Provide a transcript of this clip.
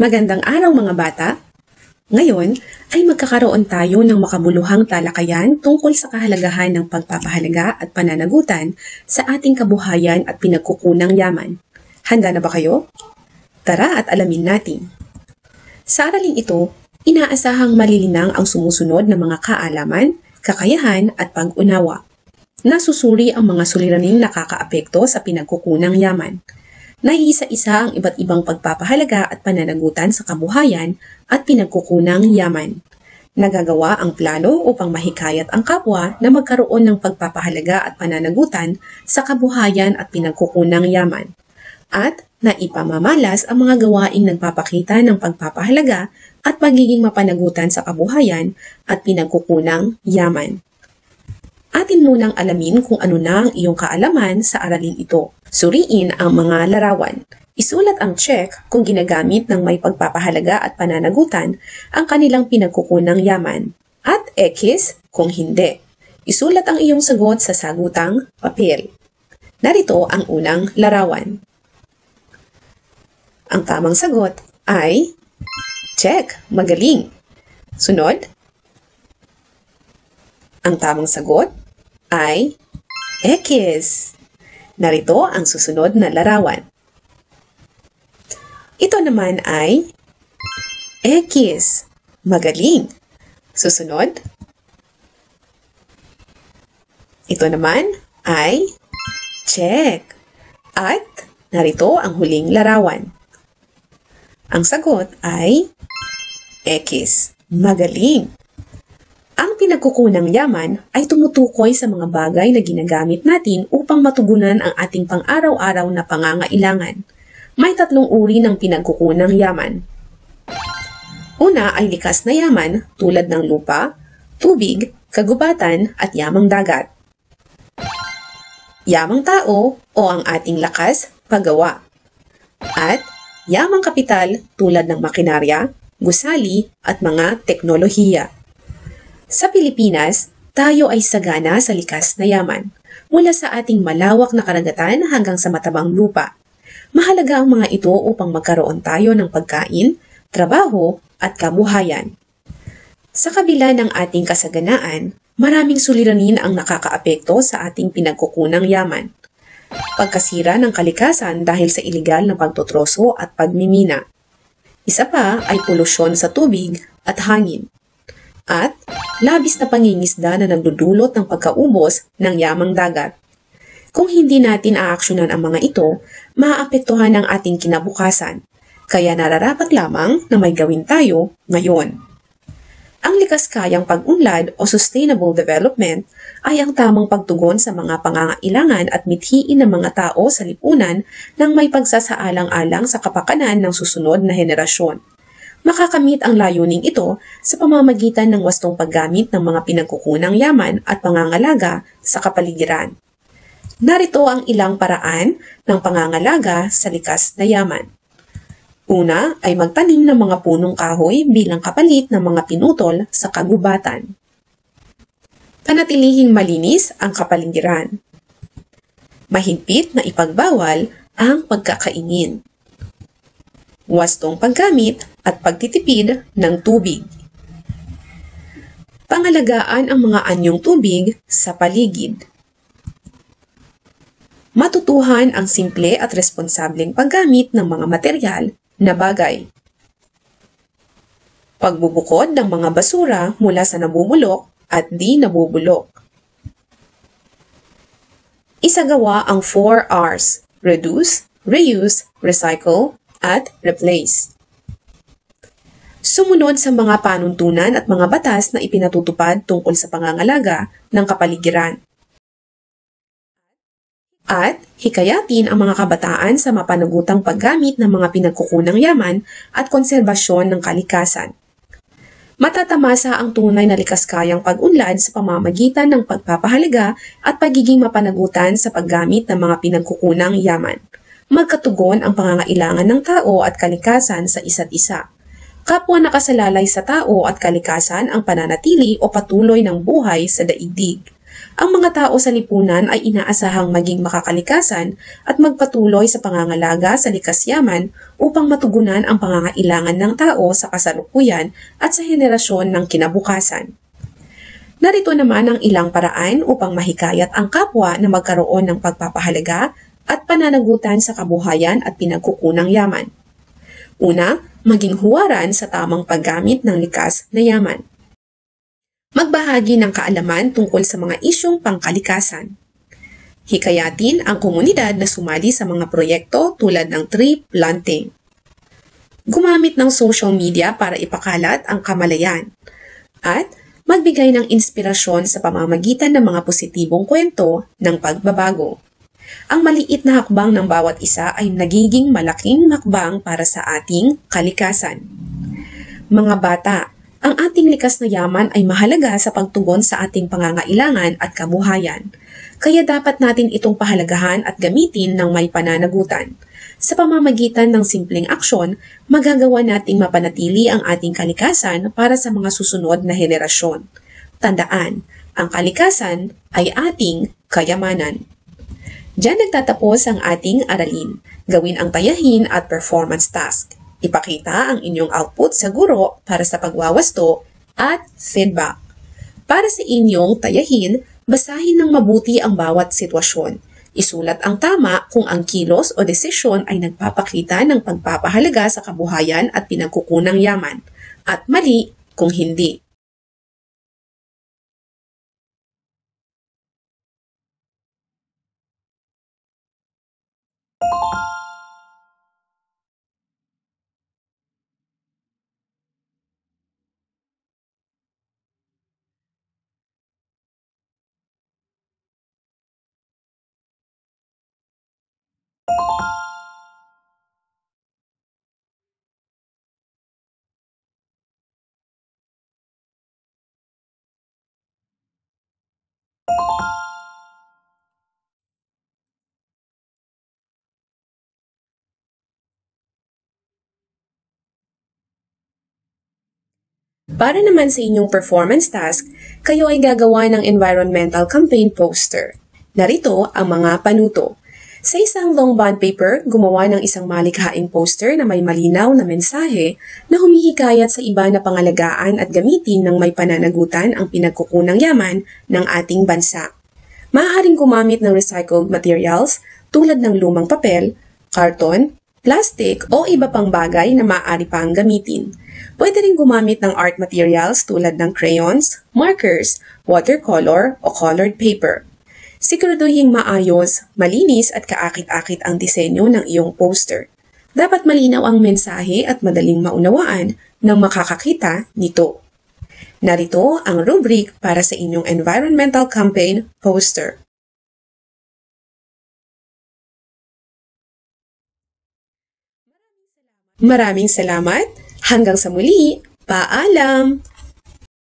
Magandang araw mga bata! Ngayon ay magkakaroon tayo ng makabuluhang talakayan tungkol sa kahalagahan ng pagpapahalaga at pananagutan sa ating kabuhayan at pinagkukunang yaman. Handa na ba kayo? Tara at alamin natin. Sa aralin ito, inaasahang malilinang ang sumusunod na mga kaalaman, kakayahan at pag-unawa. Nasusuri ang mga suliraning nakakaapekto sa pinagkukunang yaman. Naiisa-isa ang iba't ibang pagpapahalaga at pananagutan sa kabuhayan at pinagkukunang yaman. Nagagawa ang plano upang mahikayat ang kapwa na magkaroon ng pagpapahalaga at pananagutan sa kabuhayan at pinagkukunang yaman. At naipamamalas ang mga gawaing nagpapakita ng pagpapahalaga at pagiging mapanagutan sa kabuhayan at pinagkukunang yaman. Atin munang alamin kung ano na ang iyong kaalaman sa aralin ito. Suriin ang mga larawan. Isulat ang check kung ginagamit ng may pagpapahalaga at pananagutan ang kanilang pinagkukunang yaman, at X kung hindi. Isulat ang iyong sagot sa sagutang papel. Narito ang unang larawan. Ang tamang sagot ay check, magaling. Sunod. Ang tamang sagot ay X. Narito ang susunod na larawan. Ito naman ay X. Magaling. Susunod. Ito naman ay check. At narito ang huling larawan. Ang sagot ay X. Magaling. Ang pinagkukunang yaman ay tumutukoy sa mga bagay na ginagamit natin upang matugunan ang ating pang-araw-araw na pangangailangan. May tatlong uri ng pinagkukunang yaman. Una ay likas na yaman tulad ng lupa, tubig, kagubatan at yamang dagat. Yamang tao o ang ating lakas, paggawa. At yamang kapital tulad ng makinarya, gusali at mga teknolohiya. Sa Pilipinas, tayo ay sagana sa likas na yaman, mula sa ating malawak na karagatan hanggang sa matabang lupa. Mahalaga ang mga ito upang magkaroon tayo ng pagkain, trabaho at kabuhayan. Sa kabila ng ating kasaganaan, maraming suliranin ang nakakaapekto sa ating pinagkukunang yaman. Pagkasira ng kalikasan dahil sa ilegal na pagtotroso at pagmimina. Isa pa ay polusyon sa tubig at hangin. At labis na pangingisda na nagdudulot ng pagkaubos ng yamang dagat. Kung hindi natin aaksyonan ang mga ito, maaapektuhan ang ating kinabukasan. Kaya nararapat lamang na may gawin tayo ngayon. Ang likas kayang pag-unlad o sustainable development ay ang tamang pagtugon sa mga pangangailangan at mithiin ng mga tao sa lipunan nang may pagsasaalang-alang sa kapakanan ng susunod na henerasyon. Makakamit ang layuning ito sa pamamagitan ng wastong paggamit ng mga pinagkukunang yaman at pangangalaga sa kapaligiran. Narito ang ilang paraan ng pangangalaga sa likas na yaman. Una ay magtanim ng mga punong kahoy bilang kapalit ng mga pinutol sa kagubatan. Panatilihing malinis ang kapaligiran. Mahigpit na ipagbawal ang pagkakainin. Wastong paggamit at pagtitipid ng tubig. Pangalagaan ang mga anyong tubig sa paligid. Matutuhan ang simple at responsableng paggamit ng mga material na bagay. Pagbubukod ng mga basura mula sa nabubulok at di nabubulok. Isagawa ang 4 R's: reduce, reuse, recycle, at replace. Sumunod sa mga panuntunan at mga batas na ipinatutupad tungkol sa pangangalaga ng kapaligiran. At hikayatin ang mga kabataan sa mapanagutang paggamit ng mga pinagkukunang yaman at konserbasyon ng kalikasan. Matatamasa ang tunay na likas kayang pag-unlad sa pamamagitan ng pagpapahalaga at pagiging mapanagutan sa paggamit ng mga pinagkukunang yaman. Magkatugon ang pangangailangan ng tao at kalikasan sa isa't isa. Kapwa nakasalalay sa tao at kalikasan ang pananatili o patuloy ng buhay sa daigdig. Ang mga tao sa lipunan ay inaasahang maging makakalikasan at magpatuloy sa pangangalaga sa likas yaman upang matugunan ang pangangailangan ng tao sa kasalukuyan at sa henerasyon ng kinabukasan. Narito naman ang ilang paraan upang mahikayat ang kapwa na magkaroon ng pagpapahalaga at pananagutan sa kabuhayan at pinagkukunang yaman. Una, maging huwaran sa tamang paggamit ng likas na yaman. Magbahagi ng kaalaman tungkol sa mga isyong pangkalikasan. Hikayatin ang komunidad na sumali sa mga proyekto tulad ng tree planting. Gumamit ng social media para ipakalat ang kamalayan. At magbigay ng inspirasyon sa pamamagitan ng mga positibong kwento ng pagbabago. Ang maliit na hakbang ng bawat isa ay nagiging malaking hakbang para sa ating kalikasan. Mga bata, ang ating likas na yaman ay mahalaga sa pagtugon sa ating pangangailangan at kabuhayan. Kaya dapat natin itong pahalagahan at gamitin ng may pananagutan. Sa pamamagitan ng simpleng aksyon, magagawa nating mapanatili ang ating kalikasan para sa mga susunod na henerasyon. Tandaan, ang kalikasan ay ating kayamanan. Diyan nagtatapos ang ating aralin. Gawin ang tayahin at performance task. Ipakita ang inyong output sa guro para sa pagwawasto at feedback. Para sa inyong tayahin, basahin ng mabuti ang bawat sitwasyon. Isulat ang tama kung ang kilos o desisyon ay nagpapakita ng pagpapahalaga sa kabuhayan at pinagkukunang yaman, at mali kung hindi. Para naman sa inyong performance task, kayo ay gagawa ng environmental campaign poster. Narito ang mga panuto. Sa isang long bond paper, gumawa ng isang malikhaing poster na may malinaw na mensahe na humihikayat sa iba na pangalagaan at gamitin ng may pananagutan ang pinagkukunang yaman ng ating bansa. Maaaring gumamit ng recycled materials tulad ng lumang papel, karton, plastic o iba pang bagay na maaari pang gamitin. Pwede rin gumamit ng art materials tulad ng crayons, markers, watercolor o colored paper. Siguraduhing maayos, malinis at kaakit-akit ang disenyo ng iyong poster. Dapat malinaw ang mensahe at madaling maunawaan ng makakakita nito. Narito ang rubric para sa inyong environmental campaign poster. Maraming salamat. Hanggang sa muli. Paalam!